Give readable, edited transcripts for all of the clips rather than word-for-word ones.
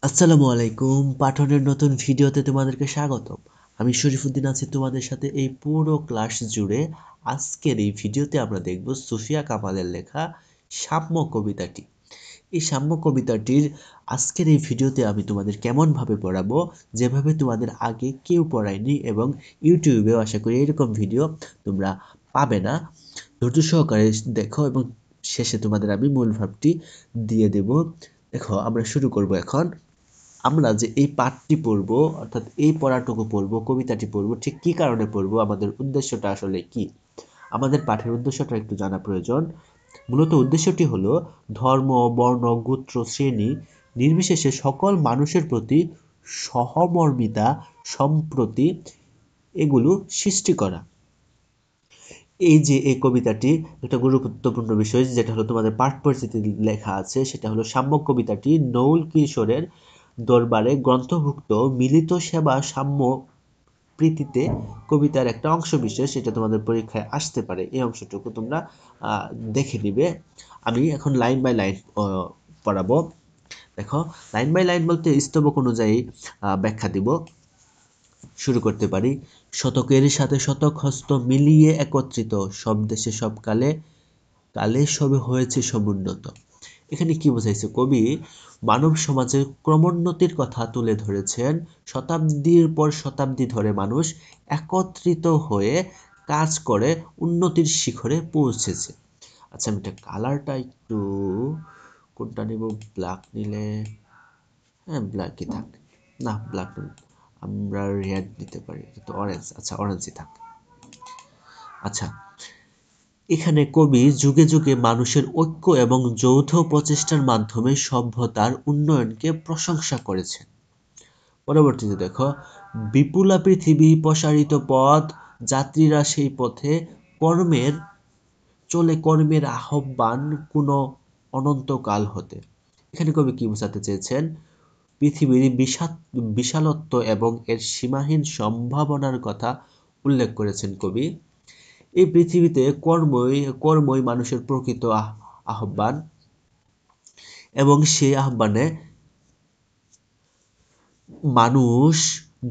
আসসালামু আলাইকুম। পাঠনের নতুন ভিডিওতে তোমাদেরকে স্বাগতম। আমি শরীফুদ্দিন আছি তোমাদের সাথে এই পুরো ক্লাস জুড়ে। আজকের এই ভিডিওতে আমরা দেখব সুফিয়া কামালের লেখা সাম্য কবিতাটি। এই সাম্য কবিতাটির আজকের এই ভিডিওতে আমি তোমাদের কেমনভাবে পড়াবো, যেভাবে তোমাদের আগে কেউ পড়ায়নি, এবং ইউটিউবেও আশা করি এরকম ভিডিও তোমরা পাবে না। ধৈর্য সহকারে দেখো এবং শেষে তোমাদের আমি মূল ভাবটি দিয়ে দেব। দেখো, আমরা শুরু করব এখন। আমরা যে এই পাঠটি পড়ব, অর্থাৎ এই পড়াটুকু পড়ব, কবিতাটি পড়ব, ঠিক কি কারণে পড়ব, আমাদের উদ্দেশ্যটা আসলে কি, আমাদের পাঠের উদ্দেশ্যটা একটু জানা প্রয়োজন। মূলত উদ্দেশ্যটি হলো ধর্ম, বর্ণ, গোত্র, শ্রেণী নির্বিশেষে সকল মানুষের প্রতি সহমর্মিতা, সম্প্রতি এগুলো সৃষ্টি করা। এই যে এই কবিতাটি একটা গুরুত্বপূর্ণ বিষয়, যেটা হলো তোমাদের পাঠ পরিচিতি লেখা আছে, সেটা হলো সাম্য কবিতাটি নৌল কিশোরের দরবারে গ্রন্থভুক্ত মিলিত সেবা সাম্য প্রীতিতে কবিতার একটা অংশ বিশেষ। এটা তোমাদের পরীক্ষায় আসতে পারে, এই অংশটুকু তোমরা দেখে নিবে। আমি এখন লাইন বাই লাইন পড়াবো। দেখো, লাইন বাই লাইন বলতে স্তবক অনুযায়ী ব্যাখ্যা দিব। শুরু করতে পারি। শতকের সাথে শতক হস্ত মিলিয়ে একত্রিত, সব দেশে সব কালে, কালে সবে হয়েছে সমুন্নত। এখানে কি বোঝাইছে? কবি মানব সমাজের ক্রমোন্নতির কথা তুলে ধরেছেন। শতাব্দীর পর শতাব্দী ধরে মানুষ একত্রিত হয়ে কাজ করে উন্নতির শিখরে পৌঁছেছে। আচ্ছা, আমি এটা কালারটা একটু কোনটা নিব? ব্ল্যাক নিলে, হ্যাঁ ব্ল্যাকই থাক। না, ব্ল্যাক আমরা রেড নিতে পারি, এটা তো অরেঞ্জ। আচ্ছা, অরেঞ্জই থাক। আচ্ছা, এখানে কবি যুগে যুগে মানুষের ঐক্য এবং যৌথ প্রচেষ্টার মাধ্যমে সভ্যতার উন্নয়নকে প্রশংসা করেছেন। পরবর্তীতে দেখো, বিপুলা পৃথিবী প্রসারিত পথ, যাত্রীরা সেই পথে কর্মের চলে, কর্মের আহ্বান কোনো অনন্তকাল হতে। এখানে কবি কি বোঝাতে চেয়েছেন? পৃথিবীর বিশালত্ব এবং এর সীমাহীন সম্ভাবনার কথা উল্লেখ করেছেন কবি। এই পৃথিবীতে কর্মই মানুষের প্রকৃত আহ্বান, এবং সেই আহ্বানে মানুষ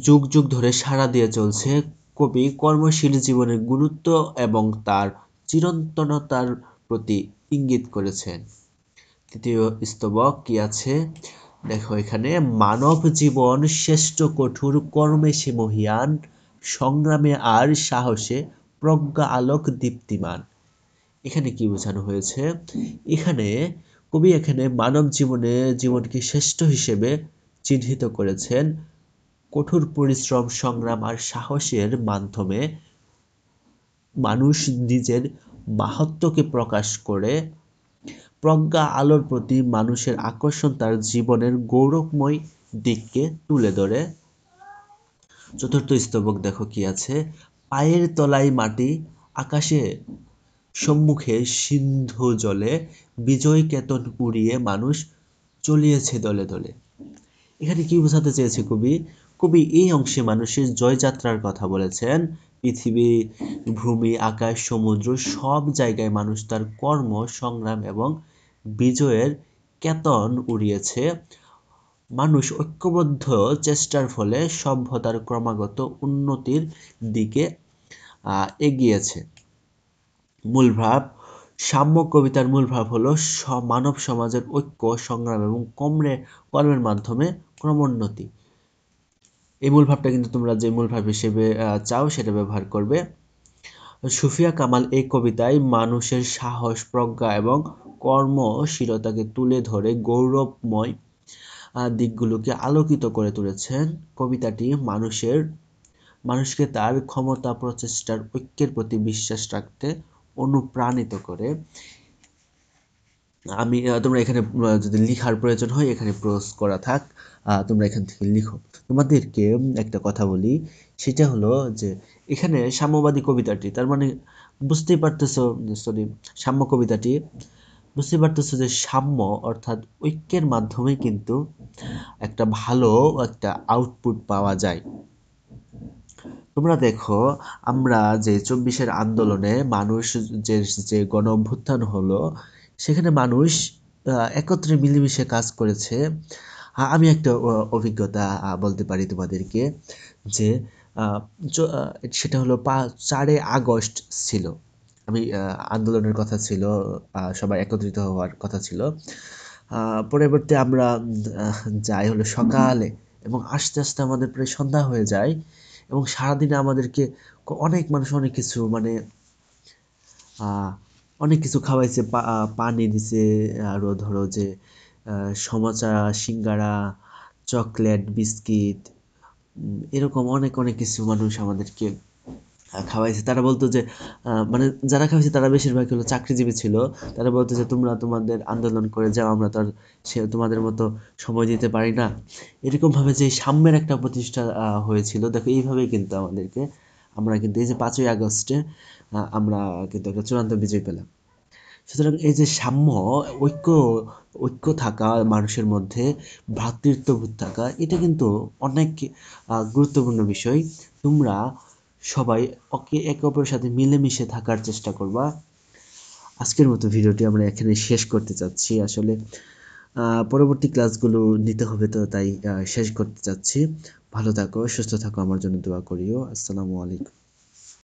যুগ যুগ ধরে সাড়া দিয়ে চলছে। কবি কর্মশীল জীবনের গুরুত্ব এবং তার চিরন্তনতার প্রতি ইঙ্গিত করেছেন। তৃতীয় স্তবক কি আছে দেখো, এখানে মানব জীবন শ্রেষ্ঠ কঠোর কর্মে সে মহিয়ান, সংগ্রামে আর সাহসে প্রজ্ঞা আলোক দীপ্তিমান। এখানে কি বোঝানো হয়েছে? এখানে কবি মানব জীবনকে শ্রেষ্ঠ হিসেবে চিহ্নিত করেছেন। কঠোর পরিশ্রম, সংগ্রাম আর সাহসের মাধ্যমে মানুষ নিজের মাহাত্ম্যকে প্রকাশ করে। প্রজ্ঞা আলোর প্রতি মানুষের আকর্ষণ তার জীবনের গৌরবময় দিককে তুলে ধরে। চতুর্থ স্তবক দেখো কি আছে, পায়ের তলায় মাটি, আকাশে সম্মুখে সিন্ধু জলে, বিজয় কেতন উড়িয়ে মানুষ চলিয়েছে দলে দলে। এখানে কি বোঝাতে চেয়েছে কবি? কবি এই অংশে মানুষের জয়যাত্রার কথা বলেছেন। পৃথিবী, ভূমি, আকাশ, সমুদ্র সব জায়গায় মানুষ তার কর্ম, সংগ্রাম এবং বিজয়ের কেতন উড়িয়েছে। মানুষ ঐক্যবদ্ধ চেষ্টার ফলে সভ্যতার ক্রমাগত উন্নতির দিকে এগিয়েছে। মূল ভাব, সাম্য কবিতার মূল ভাব হলো মানব সমাজের ঐক্য, সংগ্রাম এবং কর্মের মাধ্যমে ক্রমোন্নতি। এই মূল ভাবটা কিন্তু তোমরা যে মূল ভাব হিসেবে চাও সেটা ব্যবহার করবে। সুফিয়া কামাল এই কবিতায় মানুষের সাহস, প্রজ্ঞা এবং কর্মশীলতাকে তুলে ধরে গৌরবময় দিকগুলোকে আলোকিত করে তুলেছেন। কবিতাটি মানুষকে তার ক্ষমতা, প্রচেষ্টার ঐক্যের প্রতি বিশ্বাস রাখতে অনুপ্রাণিত করে। আমি তোমরা এখানে যদি লিখার প্রয়োজন হয় এখানে প্রোজ করা থাক, তোমরা এখান থেকে লিখো। তোমাদেরকে একটা কথা বলি, সেটা হলো যে এখানে সাম্যবাদী কবিতাটি, তার মানে বুঝতেই পারতেছো, সরি, সাম্য কবিতাটি বুঝতেই পারতেছো যে সাম্য অর্থাৎ ঐক্যের মাধ্যমে কিন্তু একটা ভালো একটা আউটপুট পাওয়া যায়। তোমরা দেখো, আমরা যে ২৪-এর আন্দোলনে মানুষ যে যে গণ অভ্যুত্থান হলো, সেখানে মানুষ একত্রে মিলেমিশে কাজ করেছে। আমি একটা অভিজ্ঞতা বলতে পারি তোমাদেরকে যে আহ, সেটা হলো 4 আগস্ট ছিল। আমি আন্দোলনের কথা ছিল, সবাই একত্রিত হওয়ার কথা ছিল। পরবর্তী আমরা যাই হলো সকালে, এবং আস্তে আস্তে আমাদের প্রায় সন্ধ্যা হয়ে যায়, এবং সারাদিনে আমাদেরকে অনেক মানুষ অনেক কিছু মানে আহ, অনেক কিছু খাওয়াইছে, পানি দিছে, আরো ধরো যে সমোসা, সিঙ্গারা, চকলেট, বিস্কিট, এরকম অনেক অনেক কিছু মানুষ আমাদেরকে খাওয়াইছে। তারা বলতো যে মানে যারা খাওয়াইছে তারা বেশিরভাগ হলো চাকরিজীবী ছিল। তারা বলতো যে তোমরা তোমাদের আন্দোলন করে যাও, আমরা তো আর সে তোমাদের মতো সময় দিতে পারি না। এরকম ভাবে যে সাম্যের একটা প্রতিষ্ঠা হয়েছিল, দেখো এইভাবেই কিন্তু আমাদেরকে, আমরা কিন্তু এই যে 5ই আগস্টে আমরা কিন্তু একটা চূড়ান্ত বিজয় পেলাম। সুতরাং এই যে সাম্য, ঐক্য, ঐক্য থাকা মানুষের মধ্যে, ভ্রাতৃত্ববোধ থাকা, এটা কিন্তু অনেক গুরুত্বপূর্ণ বিষয়। তোমরা সবাই একে অপরের সাথে মিলেমিশে থাকার চেষ্টা করবা। আজকের মতো ভিডিওটি আমরা এখানে শেষ করতে চাচ্ছি। আসলে পরবর্তী ক্লাসগুলো নিতে হবে, তো তাই শেষ করতে চাচ্ছি। ভালো থাকো, সুস্থ থাকো, আমার জন্য দোয়া করিও। আসসালামু আলাইকুম।